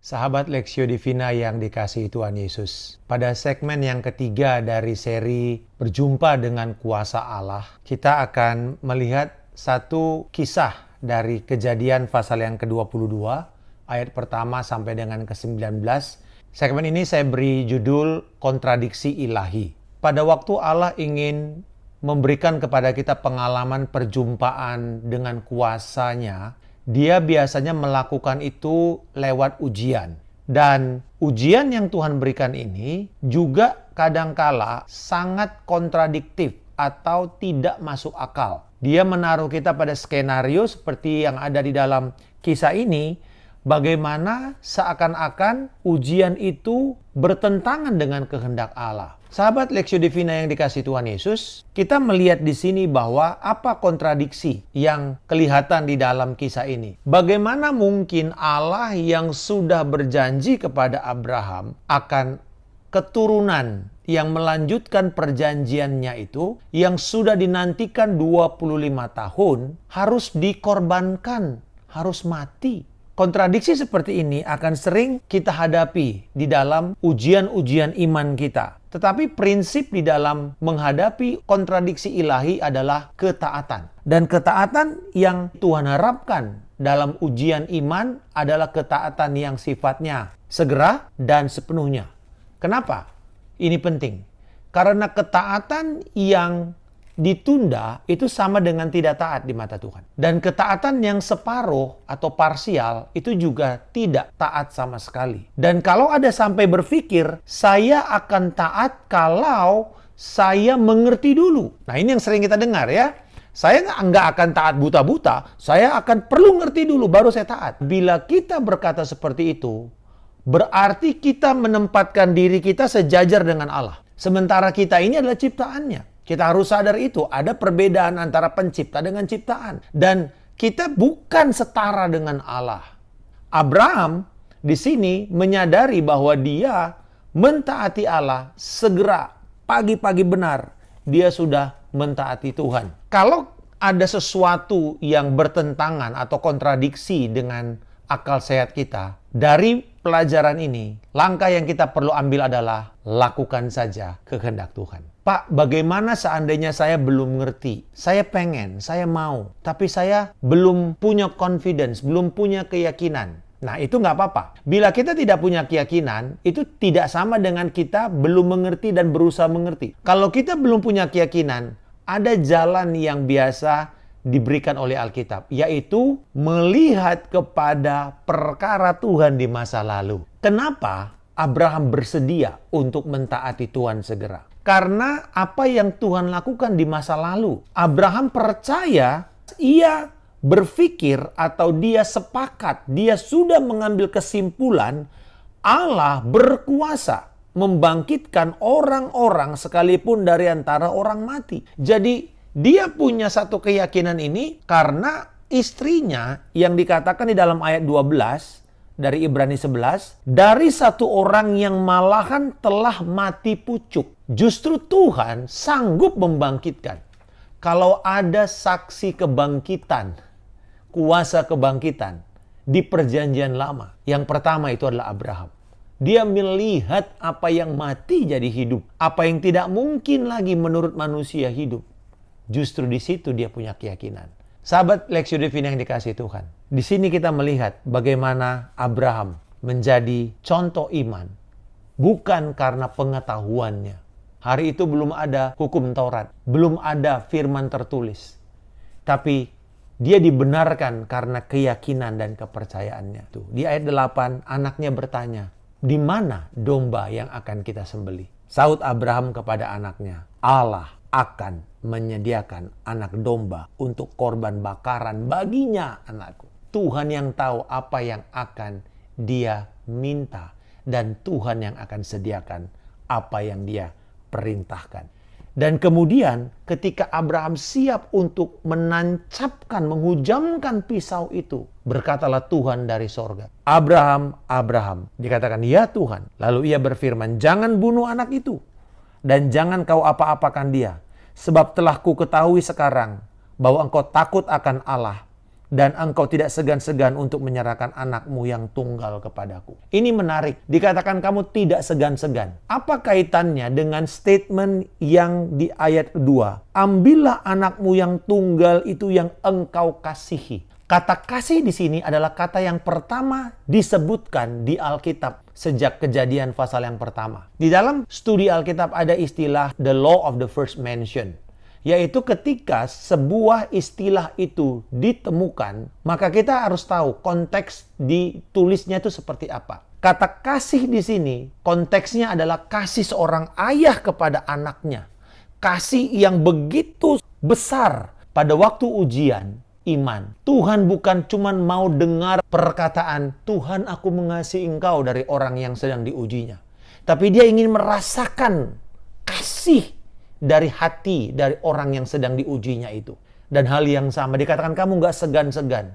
Sahabat Lexio Divina yang dikasihi Tuhan Yesus. Pada segmen yang ketiga dari seri Berjumpa dengan Kuasa Allah, kita akan melihat satu kisah dari Kejadian pasal yang ke-22, ayat pertama sampai dengan ke-19. Segmen ini saya beri judul Kontradiksi Ilahi. Pada waktu Allah ingin memberikan kepada kita pengalaman perjumpaan dengan kuasanya, Dia biasanya melakukan itu lewat ujian. Dan ujian yang Tuhan berikan ini juga kadangkala sangat kontradiktif atau tidak masuk akal. Dia menaruh kita pada skenario seperti yang ada di dalam kisah ini, bagaimana seakan-akan ujian itu bertentangan dengan kehendak Allah. Sahabat Lexio Divina yang dikasihi Tuhan Yesus, kita melihat di sini bahwa apa kontradiksi yang kelihatan di dalam kisah ini. Bagaimana mungkin Allah yang sudah berjanji kepada Abraham akan keturunan yang melanjutkan perjanjiannya itu, yang sudah dinantikan 25 tahun, harus dikorbankan, harus mati. Kontradiksi seperti ini akan sering kita hadapi di dalam ujian-ujian iman kita. Tetapi prinsip di dalam menghadapi kontradiksi ilahi adalah ketaatan. Dan ketaatan yang Tuhan harapkan dalam ujian iman adalah ketaatan yang sifatnya segera dan sepenuhnya. Kenapa? Ini penting. Karena ketaatan yang ditunda itu sama dengan tidak taat di mata Tuhan. Dan ketaatan yang separuh atau parsial itu juga tidak taat sama sekali. Dan kalau ada sampai berpikir, saya akan taat kalau saya mengerti dulu. Nah, ini yang sering kita dengar ya. Saya nggak akan taat buta-buta, saya akan perlu ngerti dulu baru saya taat. Bila kita berkata seperti itu, berarti kita menempatkan diri kita sejajar dengan Allah. Sementara kita ini adalah ciptaannya. Kita harus sadar itu, ada perbedaan antara pencipta dengan ciptaan. Dan kita bukan setara dengan Allah. Abraham di sini menyadari bahwa dia mentaati Allah segera, pagi-pagi benar, dia sudah mentaati Tuhan. Kalau ada sesuatu yang bertentangan atau kontradiksi dengan akal sehat kita, dari pelajaran ini, langkah yang kita perlu ambil adalah lakukan saja kehendak Tuhan. Pak, bagaimana seandainya saya belum ngerti? Saya pengen, saya mau, tapi saya belum punya confidence, belum punya keyakinan. Nah, itu nggak apa-apa. Bila kita tidak punya keyakinan, itu tidak sama dengan kita belum mengerti dan berusaha mengerti. Kalau kita belum punya keyakinan, ada jalan yang biasa diberikan oleh Alkitab, yaitu melihat kepada perkara Tuhan di masa lalu. Kenapa Abraham bersedia untuk mentaati Tuhan segera? Karena apa yang Tuhan lakukan di masa lalu. Abraham percaya, ia berpikir atau dia sepakat, dia sudah mengambil kesimpulan Allah berkuasa membangkitkan orang-orang sekalipun dari antara orang mati. Jadi dia punya satu keyakinan ini karena istrinya yang dikatakan di dalam ayat 12 dari Ibrani 11, dari satu orang yang malahan telah mati pucuk. Justru Tuhan sanggup membangkitkan. Kalau ada saksi kebangkitan, kuasa kebangkitan di perjanjian lama, yang pertama itu adalah Abraham. Dia melihat apa yang mati jadi hidup. Apa yang tidak mungkin lagi menurut manusia hidup. Justru di situ dia punya keyakinan. Sahabat Lexio Divina yang dikasihi Tuhan. Di sini kita melihat bagaimana Abraham menjadi contoh iman. Bukan karena pengetahuannya. Hari itu belum ada hukum Taurat. Belum ada firman tertulis. Tapi dia dibenarkan karena keyakinan dan kepercayaannya. Tuh, di ayat 8 anaknya bertanya, di mana domba yang akan kita sembelih? Saud Abraham kepada anaknya, Allah akan menyediakan anak domba untuk korban bakaran baginya, anakku. Tuhan yang tahu apa yang akan dia minta dan Tuhan yang akan sediakan apa yang dia perintahkan. Dan kemudian ketika Abraham siap untuk menancapkan, menghujamkan pisau itu, berkatalah Tuhan dari sorga, Abraham, Abraham. Dikatakan, ya Tuhan. Lalu ia berfirman, jangan bunuh anak itu dan jangan kau apa-apakan dia. Sebab telah ku ketahui sekarang bahwa engkau takut akan Allah dan engkau tidak segan-segan untuk menyerahkan anakmu yang tunggal kepadaku. Ini menarik, dikatakan kamu tidak segan-segan. Apa kaitannya dengan statement yang di ayat 2? Ambillah anakmu yang tunggal itu yang engkau kasihi. Kata kasih di sini adalah kata yang pertama disebutkan di Alkitab sejak Kejadian pasal yang pertama. Di dalam studi Alkitab ada istilah the law of the first mention, yaitu ketika sebuah istilah itu ditemukan, maka kita harus tahu konteks ditulisnya itu seperti apa. Kata kasih di sini konteksnya adalah kasih seorang ayah kepada anaknya. Kasih yang begitu besar pada waktu ujian iman. Tuhan bukan cuma mau dengar perkataan, Tuhan aku mengasihi engkau dari orang yang sedang diujinya. Tapi dia ingin merasakan kasih dari hati dari orang yang sedang diujinya itu. Dan hal yang sama dikatakan kamu gak segan-segan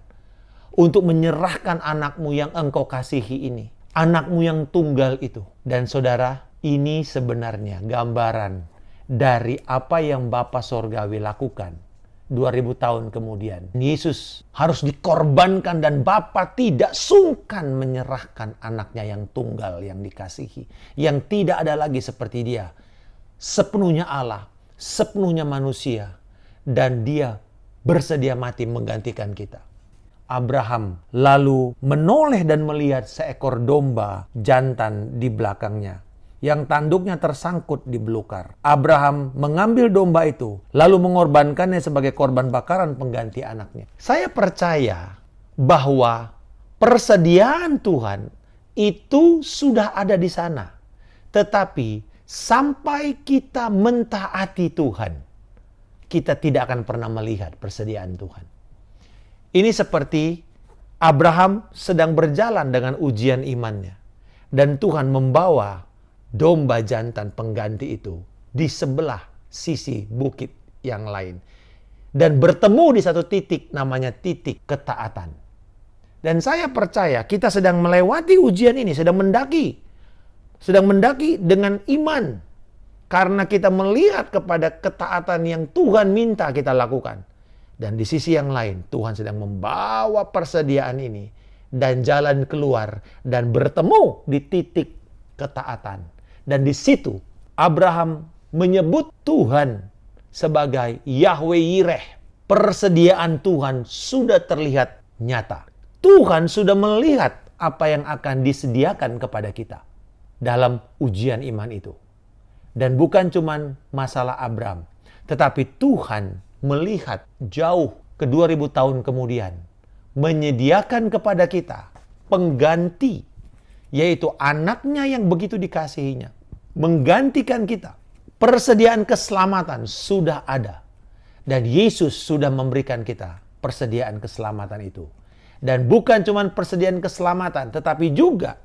untuk menyerahkan anakmu yang engkau kasihi ini. Anakmu yang tunggal itu. Dan saudara, ini sebenarnya gambaran dari apa yang Bapa Sorgawi lakukan 2000 tahun kemudian. Yesus harus dikorbankan dan Bapa tidak sungkan menyerahkan anaknya yang tunggal yang dikasihi. Yang tidak ada lagi seperti dia. Sepenuhnya Allah, sepenuhnya manusia. Dan dia bersedia mati menggantikan kita. Abraham lalu menoleh dan melihat seekor domba jantan di belakangnya, yang tanduknya tersangkut di belukar. Abraham mengambil domba itu, lalu mengorbankannya sebagai korban bakaran pengganti anaknya. Saya percaya bahwa persediaan Tuhan itu sudah ada di sana. Tetapi sampai kita mentaati Tuhan, kita tidak akan pernah melihat persediaan Tuhan. Ini seperti Abraham sedang berjalan dengan ujian imannya. Dan Tuhan membawa domba jantan pengganti itu di sebelah sisi bukit yang lain. Dan bertemu di satu titik namanya titik ketaatan. Dan saya percaya kita sedang melewati ujian ini, sedang mendaki. Sedang mendaki dengan iman. Karena kita melihat kepada ketaatan yang Tuhan minta kita lakukan. Dan di sisi yang lain, Tuhan sedang membawa persediaan ini dan jalan keluar dan bertemu di titik ketaatan. Dan di situ Abraham menyebut Tuhan sebagai Yahweh Yireh. Persediaan Tuhan sudah terlihat nyata. Tuhan sudah melihat apa yang akan disediakan kepada kita dalam ujian iman itu. Dan bukan cuma masalah Abraham, tetapi Tuhan melihat jauh ke 2000 tahun kemudian, menyediakan kepada kita pengganti, yaitu anaknya yang begitu dikasihinya, menggantikan kita. Persediaan keselamatan sudah ada, dan Yesus sudah memberikan kita persediaan keselamatan itu. Dan bukan cuma persediaan keselamatan, tetapi juga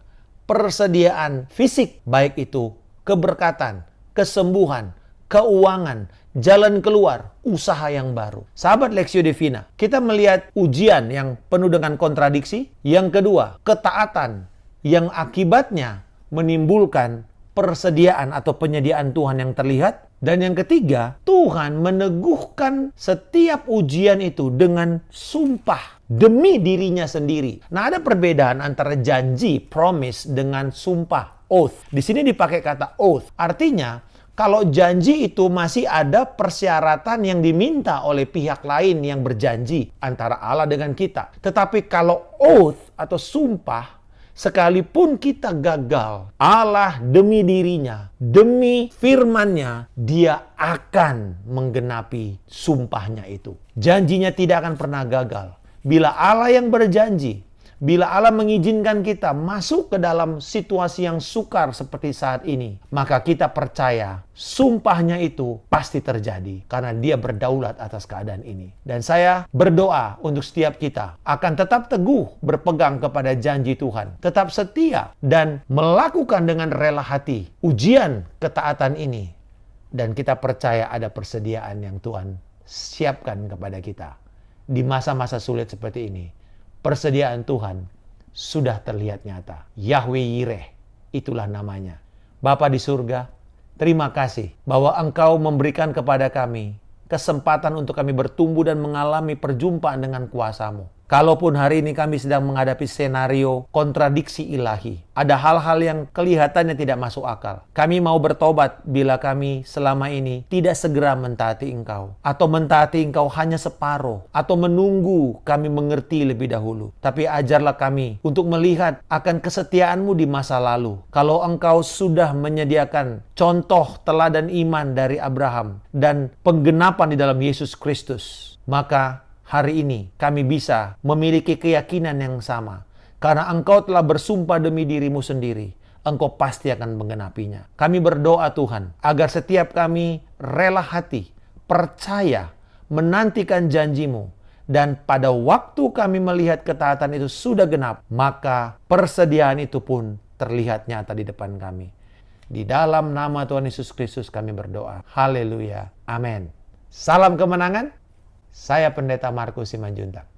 persediaan fisik, baik itu keberkatan, kesembuhan, keuangan, jalan keluar, usaha yang baru. Sahabat Lexio Divina, kita melihat ujian yang penuh dengan kontradiksi. Yang kedua, ketaatan yang akibatnya menimbulkan persediaan atau penyediaan Tuhan yang terlihat. Dan yang ketiga, Tuhan meneguhkan setiap ujian itu dengan sumpah demi dirinya sendiri. Nah, ada perbedaan antara janji, promise, dengan sumpah, oath. Di sini dipakai kata oath. Artinya, kalau janji itu masih ada persyaratan yang diminta oleh pihak lain yang berjanji antara Allah dengan kita. Tetapi kalau oath atau sumpah, sekalipun kita gagal, Allah demi dirinya, demi firman-Nya, Dia akan menggenapi sumpahnya itu. Janjinya tidak akan pernah gagal. Bila Allah yang berjanji, bila Allah mengizinkan kita masuk ke dalam situasi yang sukar seperti saat ini, maka kita percaya sumpahnya itu pasti terjadi karena Dia berdaulat atas keadaan ini. Dan saya berdoa untuk setiap kita akan tetap teguh berpegang kepada janji Tuhan, tetap setia dan melakukan dengan rela hati ujian ketaatan ini. Dan kita percaya ada persediaan yang Tuhan siapkan kepada kita di masa-masa sulit seperti ini. Persediaan Tuhan sudah terlihat nyata. Yahweh Yireh, itulah namanya. Bapa di surga, terima kasih bahwa Engkau memberikan kepada kami kesempatan untuk kami bertumbuh dan mengalami perjumpaan dengan kuasa-Mu. Kalaupun hari ini kami sedang menghadapi senario kontradiksi ilahi, ada hal-hal yang kelihatannya tidak masuk akal. Kami mau bertobat bila kami selama ini tidak segera mentaati Engkau, atau mentaati Engkau hanya separuh, atau menunggu kami mengerti lebih dahulu. Tapi ajarlah kami untuk melihat akan kesetiaan-Mu di masa lalu. Kalau Engkau sudah menyediakan contoh teladan iman dari Abraham dan penggenapan di dalam Yesus Kristus, maka hari ini kami bisa memiliki keyakinan yang sama. Karena Engkau telah bersumpah demi diri-Mu sendiri, Engkau pasti akan menggenapinya. Kami berdoa Tuhan, agar setiap kami rela hati, percaya, menantikan janji-Mu. Dan pada waktu kami melihat ketaatan itu sudah genap, maka persediaan itu pun terlihat nyata di depan kami. Di dalam nama Tuhan Yesus Kristus kami berdoa. Haleluya. Amin. Salam kemenangan. Saya Pendeta Markus Simanjuntak.